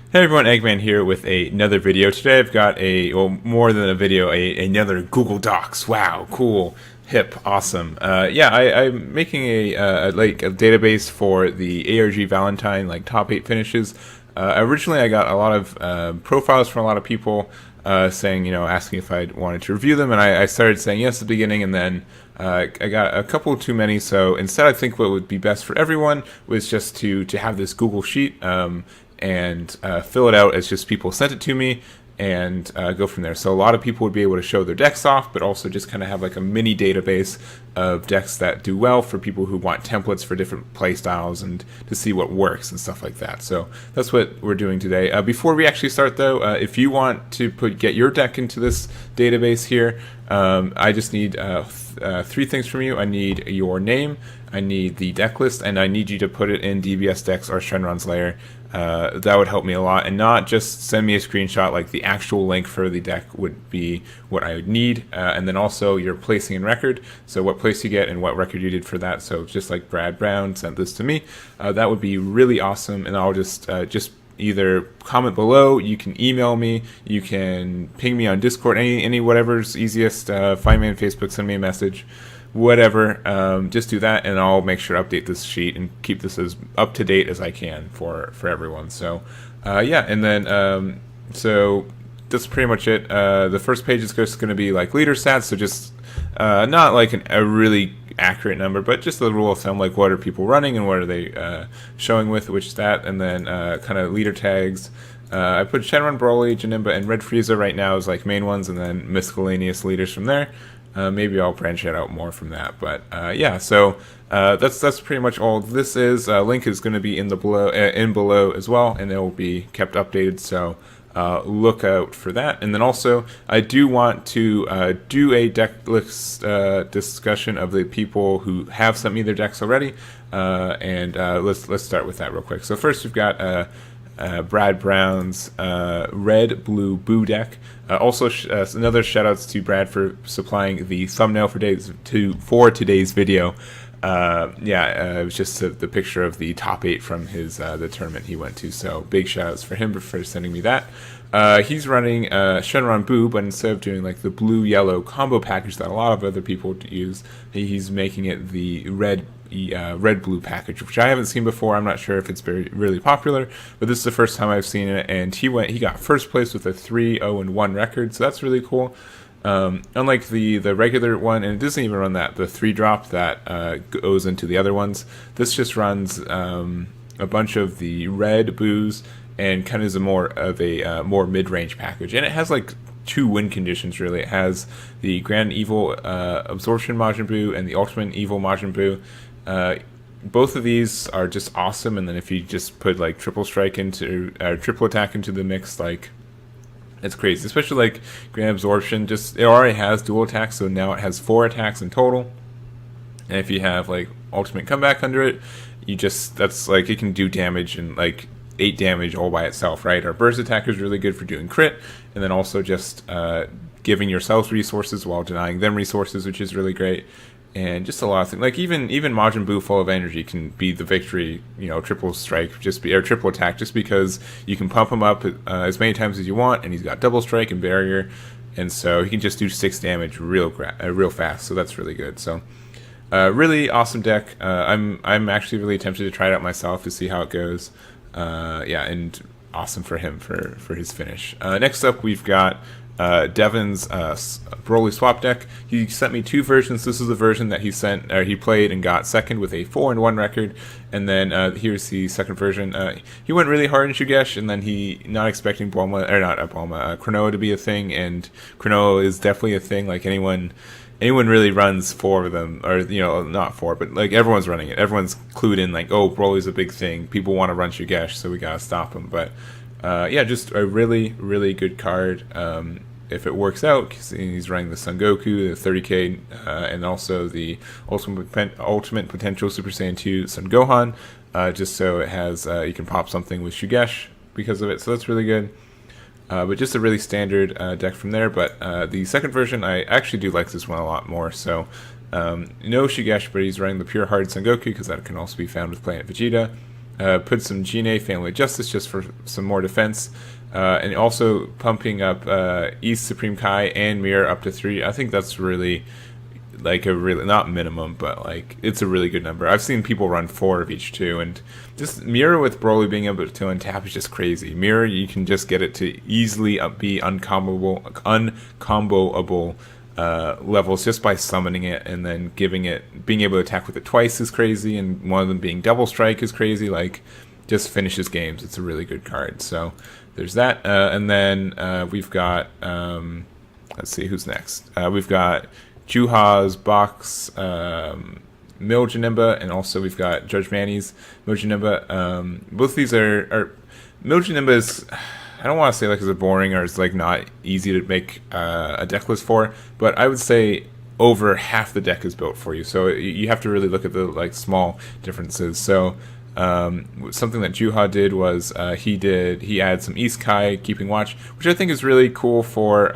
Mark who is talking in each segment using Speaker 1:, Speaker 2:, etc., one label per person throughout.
Speaker 1: Hey everyone, Eggman here with another video. Today I've got more than a video, another Google Docs. Wow, cool, hip, awesome. I'm making a database for the ARG Valentine top 8 finishes. Originally I got a lot of profiles from a lot of people saying, asking if I wanted to review them, and I started saying yes at the beginning, and then I got a couple too many. So instead, I think what would be best for everyone was just to have this Google Sheet. And fill it out as just people sent it to me, and go from there. So a lot of people would be able to show their decks off, but also just kind of have like a mini database of decks that do well for people who want templates for different play styles and to see what works and stuff like that. So that's what we're doing today. Before we actually start though, if you want to get your deck into this database here, I just need three things from you. I need your name, I need the deck list, and I need you to put it in DBS Decks or Shenron's Lair. That would help me a lot, and not just send me a screenshot. Like the actual link for the deck would be what I would need, and then also your placing and record, so what place you get and what record you did for that. So just like Brad Brown sent this to me, that would be really awesome, and I'll just either comment below, you can email me, you can ping me on Discord, any whatever's easiest, find me on Facebook, send me a message, whatever. Just do that, and I'll make sure to update this sheet and keep this as up to date as I can for everyone. So and then so that's pretty much it. The first page is just going to be like leader stats, so just not like a really accurate number, but just the rule of thumb, like what are people running and what are they showing with which stat, and then kind of leader tags. I put Shenron, Broly, Janimba, and Red Frieza right now as like main ones, and then miscellaneous leaders from there. Maybe I'll branch it out more from that, but so that's pretty much all this is. Link is going to be in below as well, and it will be kept updated. So look out for that. And then also, I do want to do a deck list discussion of the people who have sent me their decks already, and let's start with that real quick. So first, we've got Brad Brown's Red Blue Boo deck. Also, another shout outs to Brad for supplying the thumbnail for today's video. It was just the picture of the top 8 from his the tournament he went to. So big shout outs for him for sending me that. He's running Shenron Boo, but instead of doing like the blue-yellow combo package that a lot of other people use, he's making it the red-blue package, which I haven't seen before. I'm not sure if it's really popular, but this is the first time I've seen it, and he got first place with a 3-0-1 record, so that's really cool. Unlike the regular one, and it doesn't even run the 3-drop that goes into the other ones, this just runs a bunch of the red boos and kind of is a more mid-range package, and it has like 2 win conditions really. It has the Grand Evil Absorption Majin Buu and the Ultimate Evil Majin Buu. Both of these are just awesome, and then if you just put like triple attack into the mix, like it's crazy. Especially like Grand Absorption, it already has dual attacks, so now it has 4 attacks in total. And if you have like Ultimate Comeback under it, that's like it can do damage and like 8 damage all by itself, right? Our burst attack is really good for doing crit, and then also just giving yourselves resources while denying them resources, which is really great. And just a lot of things, like even Majin Buu full of energy can be the victory, triple strike, or triple attack, just because you can pump him up as many times as you want, and he's got double strike and barrier, and so he can just do 6 damage real fast. So that's really good. So really awesome deck. I'm actually really tempted to try it out myself to see how it goes. And awesome for him for his finish. Next up, we've got Devin's Broly swap deck. He sent me 2 versions. This is the version that he played and got second with a 4-1 record. And then here's the second version. He went really hard in Shugesh, and then he not expecting Chronoa to be a thing, and Chronoa is definitely a thing. Like anyone really runs 4 of them, or not 4, but like everyone's running it. Everyone's clued in, like, oh, Broly's a big thing. People want to run Shugesh, so we gotta stop him. But just a really, really good card. If it works out, he's running the Son Goku, the 30k, and also the Ultimate Potential Super Saiyan 2 Son Gohan, just so it has you can pop something with Shugesh because of it. So that's really good. But just a really standard deck from there. But the second version, I actually do like this one a lot more. So no Shugesh, but he's running the Pure Hard Son Goku, because that can also be found with Planet Vegeta. put some GNA Family Justice just for some more defense. And also pumping up East Supreme Kai and Mirror up to 3. I think that's really like a really, not minimum, but like it's a really good number. I've seen people run 4 of each too, and just Mirror with Broly being able to untap is just crazy. Mirror, you can just get it to easily be uncomboable levels just by summoning it, and then being able to attack with it twice is crazy, and one of them being double strike is crazy. Like, just finishes games. It's a really good card. So there's that, and then we've got let's see who's next. We've got Juha's Box Mill Janemba, and also we've got Judge Manny's Mill Janemba. Both these are Mill Janemba is, I don't want to say like it's boring or it's like not easy to make a deck list for, but I would say over half the deck is built for you. So you have to really look at the like small differences. So something that Juha did was he added some East Kai Keeping Watch, which I think is really cool for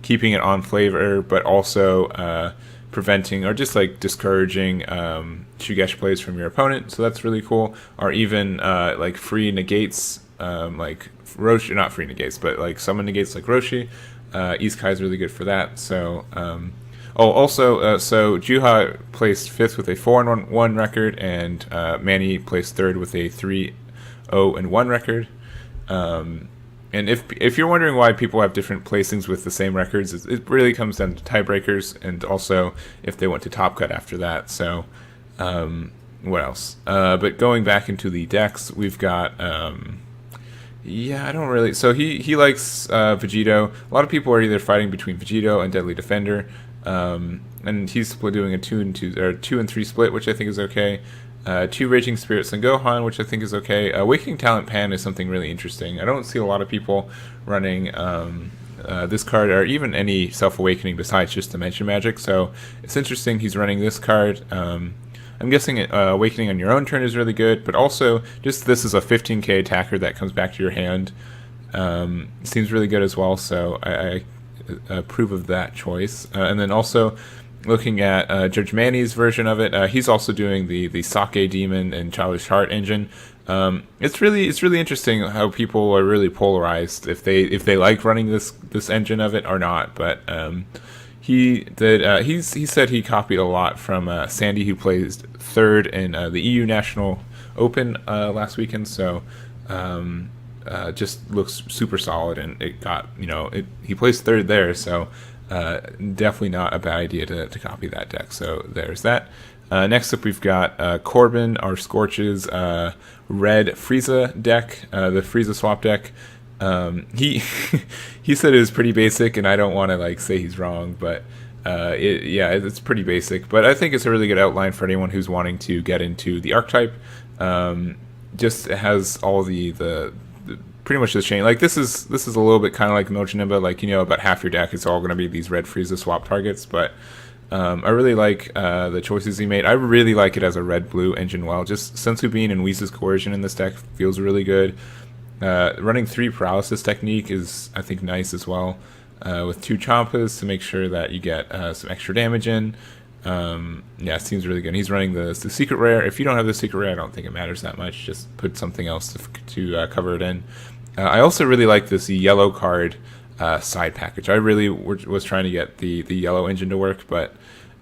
Speaker 1: keeping it on flavor, but also preventing or just like discouraging Shugesh plays from your opponent. So that's really cool. Or even like free negates, like Roshi, not free negates, but like summon negates like Roshi. East Kai is really good for that. So so Juha placed 5th with a 4-1 record, and Manny placed 3rd with a 3-0-1 record. And if you're wondering why people have different placings with the same records, it really comes down to tiebreakers, and also if they went to Top Cut after that. So what else? But going back into the decks, we've got I don't really. So he likes Vegito. A lot of people are either fighting between Vegito and Deadly Defender, and he's doing a 2 and 3 split, which I think is okay. 2 Raging Spirits and Gohan, which I think is okay. Awakening Talent Pan is something really interesting. I don't see a lot of people running this card, or even any Self-Awakening besides just Dimension Magic, so it's interesting he's running this card. I'm guessing Awakening on your own turn is really good, but also just this is a 15k attacker that comes back to your hand. Seems really good as well, so I approve of that choice. And then also looking at Judge Manny's version of it, he's also doing the Sake Demon and Childish Heart engine. It's really interesting how people are really polarized if they like running this engine of it or not. But he said he copied a lot from Sandy, who placed 3rd in the EU National Open last weekend. So just looks super solid, and it got he placed 3rd there. So definitely not a bad idea to copy that deck. So there's that. Next up, we've got Corbin, our Scorch's red Frieza deck, the Frieza swap deck. He said it was pretty basic, and I don't want to like say he's wrong, but it's pretty basic. But I think it's a really good outline for anyone who's wanting to get into the archetype. Just has all the pretty much the chain. Like this is a little bit kind of like Mochinimba, like about half your deck is all going to be these red Frieza swap targets. But I really like the choices he made. I really like it as a red-blue engine. Well, just Senzu Bean and Whis' Coercion in this deck feels really good. Running 3 Paralysis Technique is, I think, nice as well, with 2 Champas to make sure that you get some extra damage in. It seems really good. He's running the Secret Rare. If you don't have the Secret Rare, I don't think it matters that much. Just put something else to cover it in. I also really like this yellow card side package. I really was trying to get the yellow engine to work, but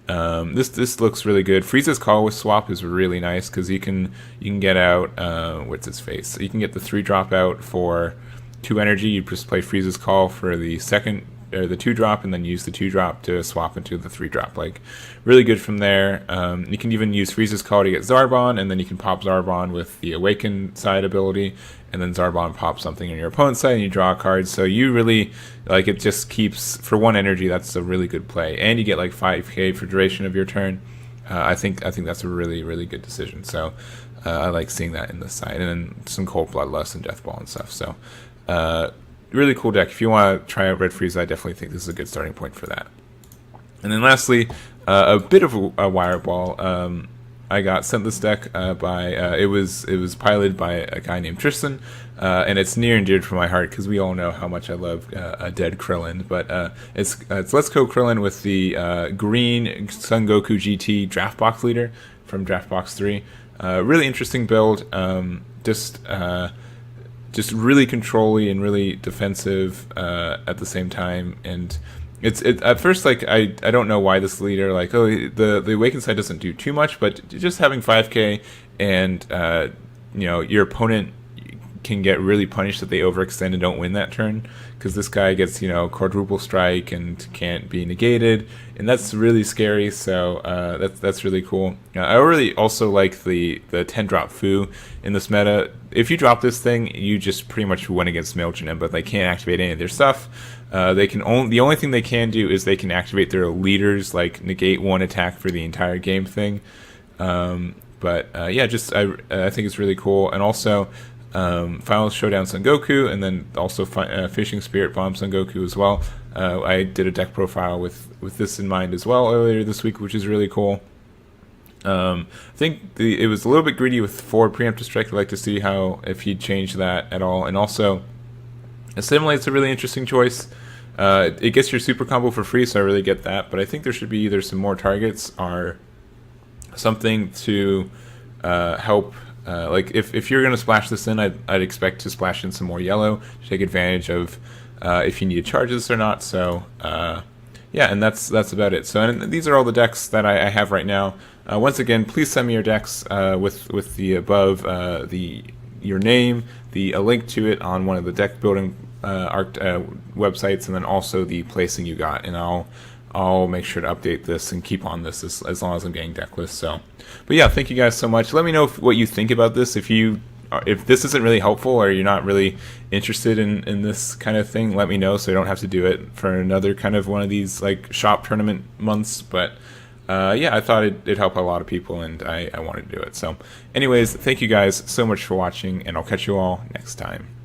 Speaker 1: this looks really good. Frieza's Call with swap is really nice because you can get out what's his face. So you can get the 3-drop out for 2 energy. You just play Frieza's Call for the 2-drop, and then use the 2-drop to swap into the 3-drop. Like, really good from there. You can even use Frieza's Call to get Zarbon, and then you can pop Zarbon with the Awaken side ability, and then Zarbon pops something on your opponent's side, and you draw a card. So you really, like, it just keeps, for 1 energy, that's a really good play. And you get, like, 5k for duration of your turn. I think that's a really, really good decision. So I like seeing that in this side. And then some Cold Bloodlust and Death Ball and stuff. So really cool deck. If you want to try out Red Frieza, I definitely think this is a good starting point for that. And then lastly, a bit of a wire ball. I got sent this deck by it was piloted by a guy named Tristan, and it's near and dear to my heart because we all know how much I love a dead Crillon. But it's Let's Go Crillon with the green Son Goku GT draft box leader from Draft Box 3. Really interesting build. Just really controlly and really defensive at the same time. And it's at first, like, I don't know why this leader, like, oh, the awakened side doesn't do too much, but just having 5k and your opponent can get really punished that they overextend and don't win that turn, because this guy gets quadruple strike and can't be negated, and that's really scary. So that's really cool. I really also like the 10 drop Fu in this meta. If you drop this thing, you just pretty much win against Maelstrom, but they can't activate any of their stuff. The only thing they can do is they can activate their leaders, like negate one attack for the entire game thing. But I think it's really cool. And also Final Showdown Son Goku, and then also Fishing Spirit Bomb Son Goku as well. I did a deck profile with this in mind as well earlier this week, which is really cool. I think it was a little bit greedy with forward preemptive strike. I'd like to see if he'd change that at all. And also, Assimilate's a really interesting choice. It gets your super combo for free, so I really get that. But I think there should be either some more targets or something to help. Like if you're going to splash this in, I'd expect to splash in some more yellow to take advantage of if you need to charge this or not. So and that's about it. So and these are all the decks that I have right now. Once again, please send me your decks with the above your name, a link to it on one of the deck building websites, and then also the placing you got, and I'll make sure to update this and keep on this as long as I'm getting deck lists. So, but yeah, thank you guys so much. Let me know what you think about this. If this isn't really helpful or you're not really interested in this kind of thing, let me know so I don't have to do it for another kind of one of these like shop tournament months. But I thought it'd help a lot of people, and I wanted to do it. So anyways, thank you guys so much for watching, and I'll catch you all next time.